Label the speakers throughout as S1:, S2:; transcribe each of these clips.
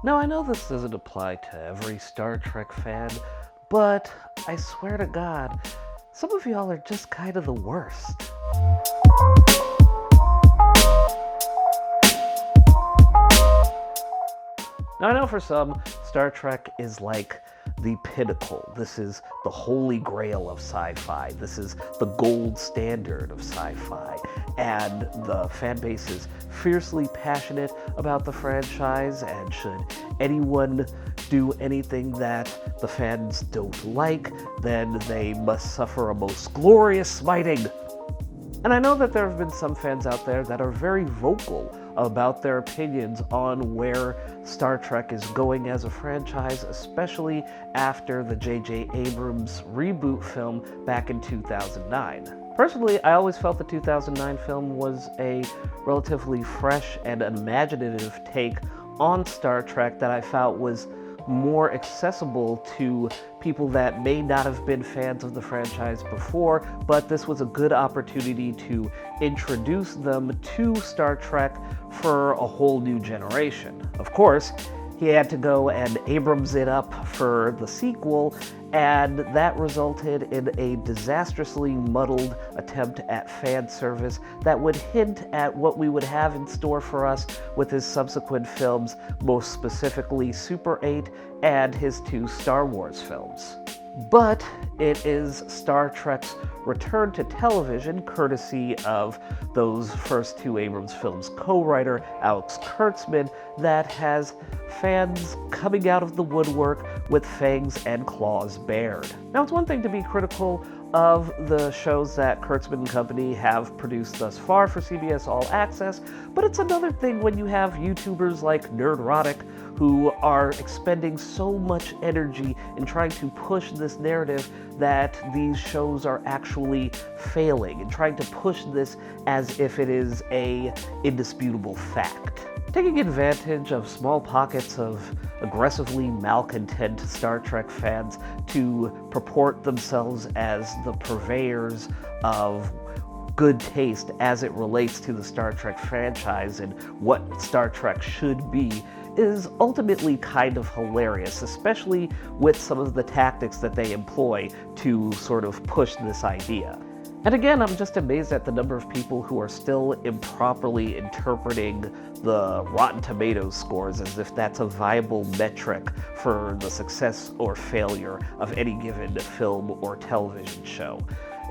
S1: Now, I know this doesn't apply to every Star Trek fan, but I swear to God, some of y'all are just kind of the worst. Now, I know for some, Star Trek is like the pinnacle. This is the holy grail of sci-fi. This is the gold standard of sci-fi. And the fan base is fiercely passionate about the franchise, and should anyone do anything that the fans don't like, then they must suffer a most glorious smiting. And I know that there have been some fans out there that are very vocal about their opinions on where Star Trek is going as a franchise, especially after the J.J. Abrams reboot film back in 2009. Personally, I always felt the 2009 film was a relatively fresh and imaginative take on Star Trek that I felt was more accessible to people that may not have been fans of the franchise before, but this was a good opportunity to introduce them to Star Trek for a whole new generation. Of course, he had to go and Abrams it up for the sequel, and that resulted in a disastrously muddled attempt at fan service that would hint at what we would have in store for us with his subsequent films, most specifically Super 8 and his 2 Star Wars films. But it is Star Trek's return to television, courtesy of those first 2 Abrams films co-writer Alex Kurtzman, that has fans coming out of the woodwork with fangs and claws bared. Now, it's one thing to be critical of the shows that Kurtzman and company have produced thus far for CBS All Access, but it's another thing when you have YouTubers like Nerdrotic who are expending so much energy in trying to push this narrative that these shows are actually failing, and trying to push this as if it is an indisputable fact. Taking advantage of small pockets of aggressively malcontent Star Trek fans to purport themselves as the purveyors of good taste as it relates to the Star Trek franchise and what Star Trek should be is ultimately kind of hilarious, especially with some of the tactics that they employ to sort of push this idea. And again, I'm just amazed at the number of people who are still improperly interpreting the Rotten Tomatoes scores as if that's a viable metric for the success or failure of any given film or television show.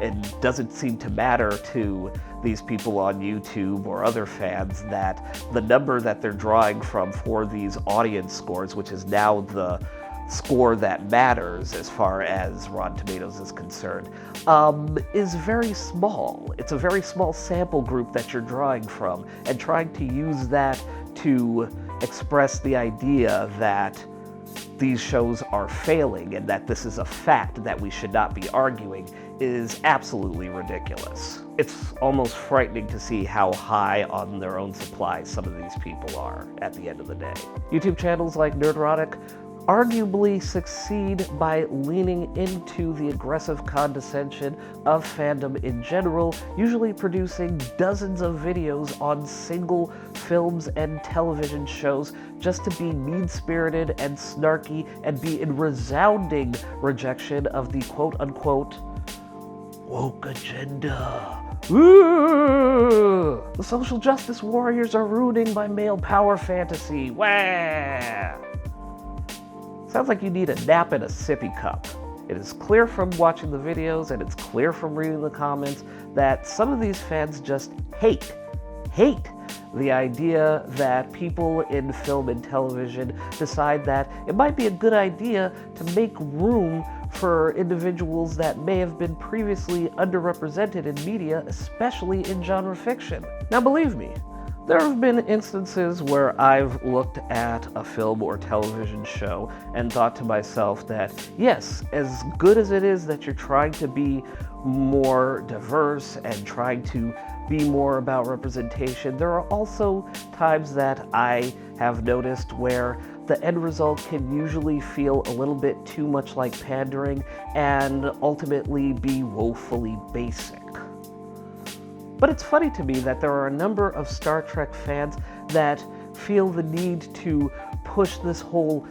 S1: It doesn't seem to matter to these people on YouTube or other fans that the number that they're drawing from for these audience scores, which is now the score that matters as far as Rotten Tomatoes is concerned, is very small. It's a very small sample group that you're drawing from, and trying to use that to express the idea that these shows are failing and that this is a fact that we should not be arguing is absolutely ridiculous. It's almost frightening to see how high on their own supply some of these people are at the end of the day. YouTube channels like Nerdrotic arguably succeed by leaning into the aggressive condescension of fandom in general, usually producing dozens of videos on single films and television shows just to be mean-spirited and snarky and be in resounding rejection of the quote-unquote woke agenda. Ooh, the social justice warriors are ruining my male power fantasy. Wah! Sounds like you need a nap in a sippy cup. It is clear from watching the videos, and it's clear from reading the comments, that some of these fans just hate the idea that people in film and television decide that it might be a good idea to make room for individuals that may have been previously underrepresented in media, especially in genre fiction. Now, believe me, there have been instances where I've looked at a film or television show and thought to myself that, yes, as good as it is that you're trying to be more diverse and trying to be more about representation, there are also times that I have noticed where the end result can usually feel a little bit too much like pandering and ultimately be woefully basic. But it's funny to me that there are a number of Star Trek fans that feel the need to push this whole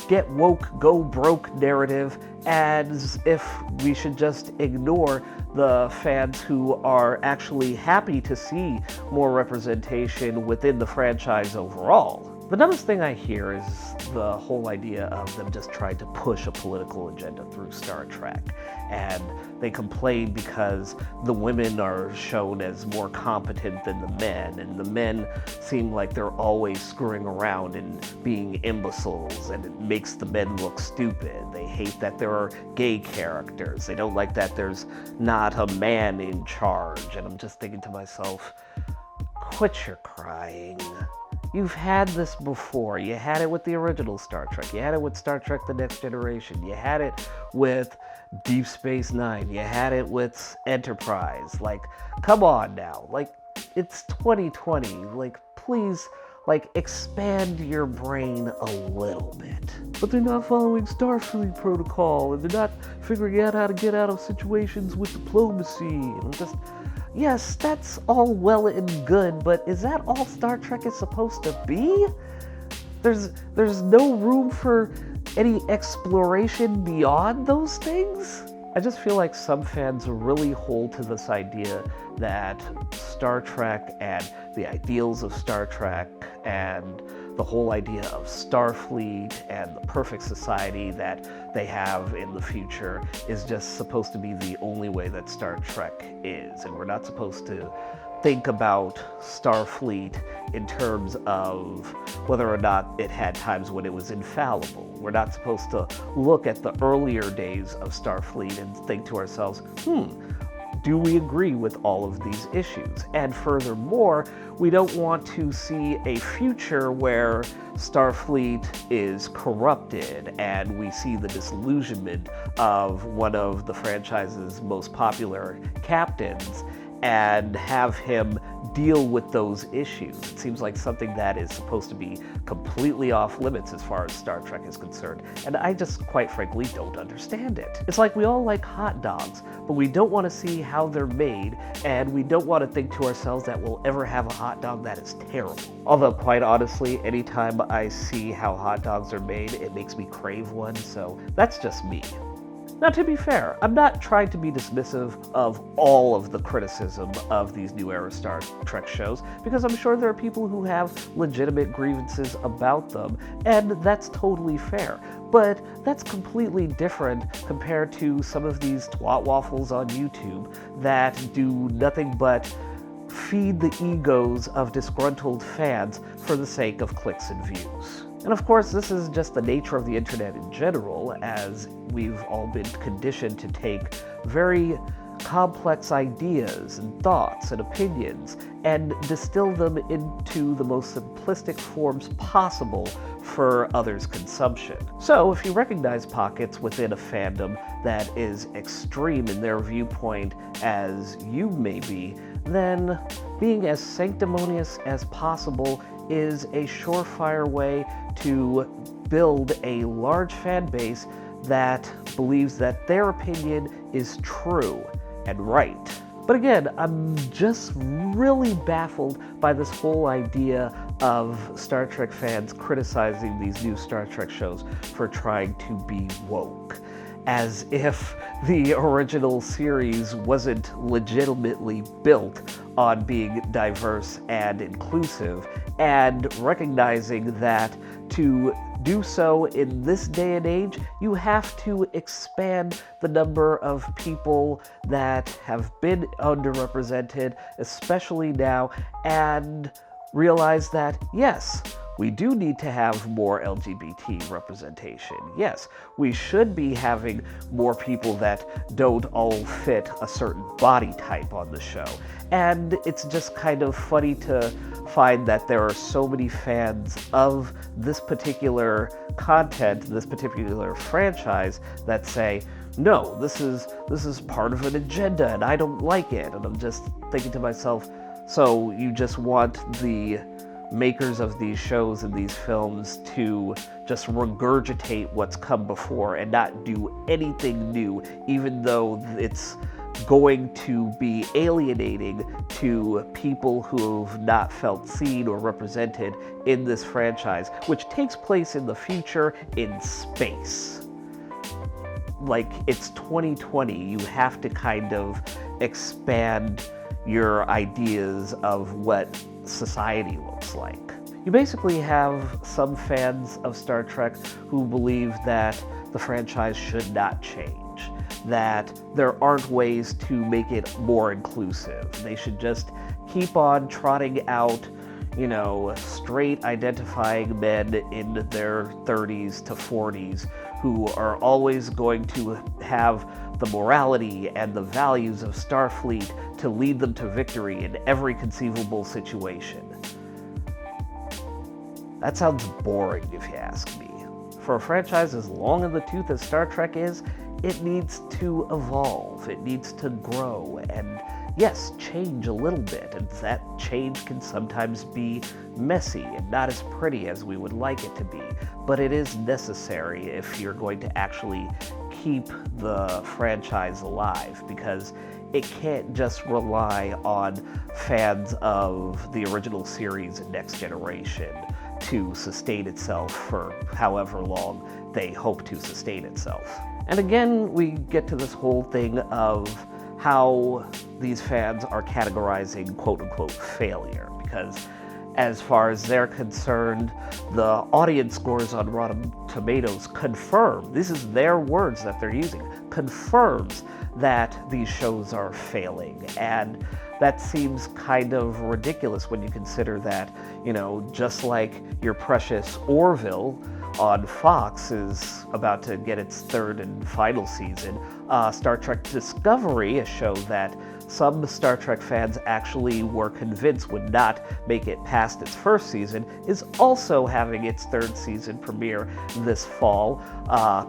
S1: get woke, go broke narrative as if we should just ignore the fans who are actually happy to see more representation within the franchise overall. The dumbest thing I hear is the whole idea of them just trying to push a political agenda through Star Trek. And they complain because the women are shown as more competent than the men, and the men seem like they're always screwing around and being imbeciles, and it makes the men look stupid. They hate that there are gay characters. They don't like that there's not a man in charge. And I'm just thinking to myself, quit your crying. You've had this before. You had it with the original Star Trek. You had it with Star Trek The Next Generation. You had it with Deep Space Nine. You had it with Enterprise. Like, come on now. Like, it's 2020. Like, please, like, expand your brain a little bit. But they're not following Starfleet protocol, and they're not figuring out how to get out of situations with diplomacy. And just... yes, that's all well and good, but is that all Star Trek is supposed to be? There's no room for any exploration beyond those things? I just feel like some fans really hold to this idea that Star Trek and the ideals of Star Trek and the whole idea of Starfleet and the perfect society that they have in the future is just supposed to be the only way that Star Trek is. And we're not supposed to think about Starfleet in terms of whether or not it had times when it was infallible. We're not supposed to look at the earlier days of Starfleet and think to ourselves, do we agree with all of these issues? And furthermore, we don't want to see a future where Starfleet is corrupted and we see the disillusionment of one of the franchise's most popular captains and have him deal with those issues. It seems like something that is supposed to be completely off limits as far as Star Trek is concerned, and I just quite frankly don't understand it. It's like we all like hot dogs, but we don't want to see how they're made, and we don't want to think to ourselves that we'll ever have a hot dog that is terrible. Although quite honestly, anytime I see how hot dogs are made, it makes me crave one, so that's just me. Now, to be fair, I'm not trying to be dismissive of all of the criticism of these new era Star Trek shows, because I'm sure there are people who have legitimate grievances about them, and that's totally fair. But that's completely different compared to some of these twat waffles on YouTube that do nothing but feed the egos of disgruntled fans for the sake of clicks and views. And of course, this is just the nature of the internet in general, as we've all been conditioned to take very complex ideas and thoughts and opinions and distill them into the most simplistic forms possible for others' consumption. So if you recognize pockets within a fandom that is extreme in their viewpoint as you may be, then being as sanctimonious as possible is a surefire way to build a large fan base that believes that their opinion is true and right. But again, I'm just really baffled by this whole idea of Star Trek fans criticizing these new Star Trek shows for trying to be woke, as if the original series wasn't legitimately built on being diverse and inclusive, and recognizing that to do so in this day and age, you have to expand the number of people that have been underrepresented, especially now, and realize that, yes, we do need to have more LGBT representation. Yes, we should be having more people that don't all fit a certain body type on the show. And it's just kind of funny to find that there are so many fans of this particular content, this particular franchise, that say, no, this is part of an agenda and I don't like it. And I'm just thinking to myself, so you just want the makers of these shows and these films to just regurgitate what's come before and not do anything new, even though it's going to be alienating to people who've not felt seen or represented in this franchise, which takes place in the future in space. Like, it's 2020, you have to kind of expand your ideas of what society looks like. You basically have some fans of Star Trek who believe that the franchise should not change, that there aren't ways to make it more inclusive. They should just keep on trotting out, straight identifying men in their 30s to 40s who are always going to have the morality and the values of Starfleet to lead them to victory in every conceivable situation. That sounds boring, if you ask me. For a franchise as long in the tooth as Star Trek is, it needs to evolve, it needs to grow, and yes, change a little bit, and that change can sometimes be messy and not as pretty as we would like it to be, but it is necessary if you're going to actually keep the franchise alive, because it can't just rely on fans of the original series and Next Generation to sustain itself for however long they hope to sustain itself. And again, we get to this whole thing of how these fans are categorizing quote-unquote failure, because as far as they're concerned, the audience scores on Rotten Tomatoes confirm, this is their words that they're using, confirms that these shows are failing. And that seems kind of ridiculous when you consider that, just like your precious Orville on Fox is about to get its third and final season, Star Trek Discovery, a show that some Star Trek fans actually were convinced would not make it past its first season, is also having its third season premiere this fall.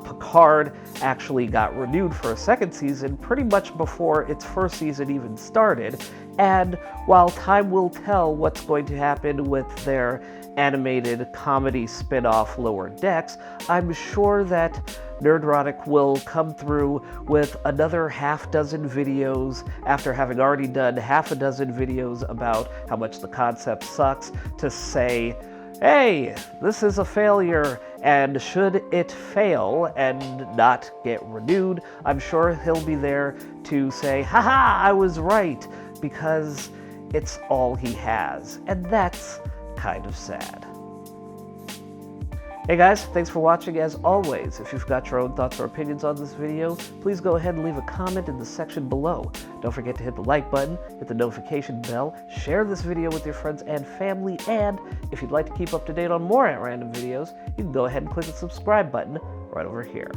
S1: Picard actually got renewed for a second season pretty much before its first season even started, and while time will tell what's going to happen with their animated comedy spin-off Lower Decks, I'm sure that Nerdrotic will come through with another half-dozen videos after having already done half a dozen videos about how much the concept sucks to say, hey, this is a failure, and should it fail and not get renewed, I'm sure he'll be there to say, haha, I was right, because it's all he has, and that's kind of sad. Hey guys, thanks for watching. As always, if you've got your own thoughts or opinions on this video, please go ahead and leave a comment in the section below. Don't forget to hit the like button, hit the notification bell, share this video with your friends and family, and if you'd like to keep up to date on more at random videos, you can go ahead and click the subscribe button right over here.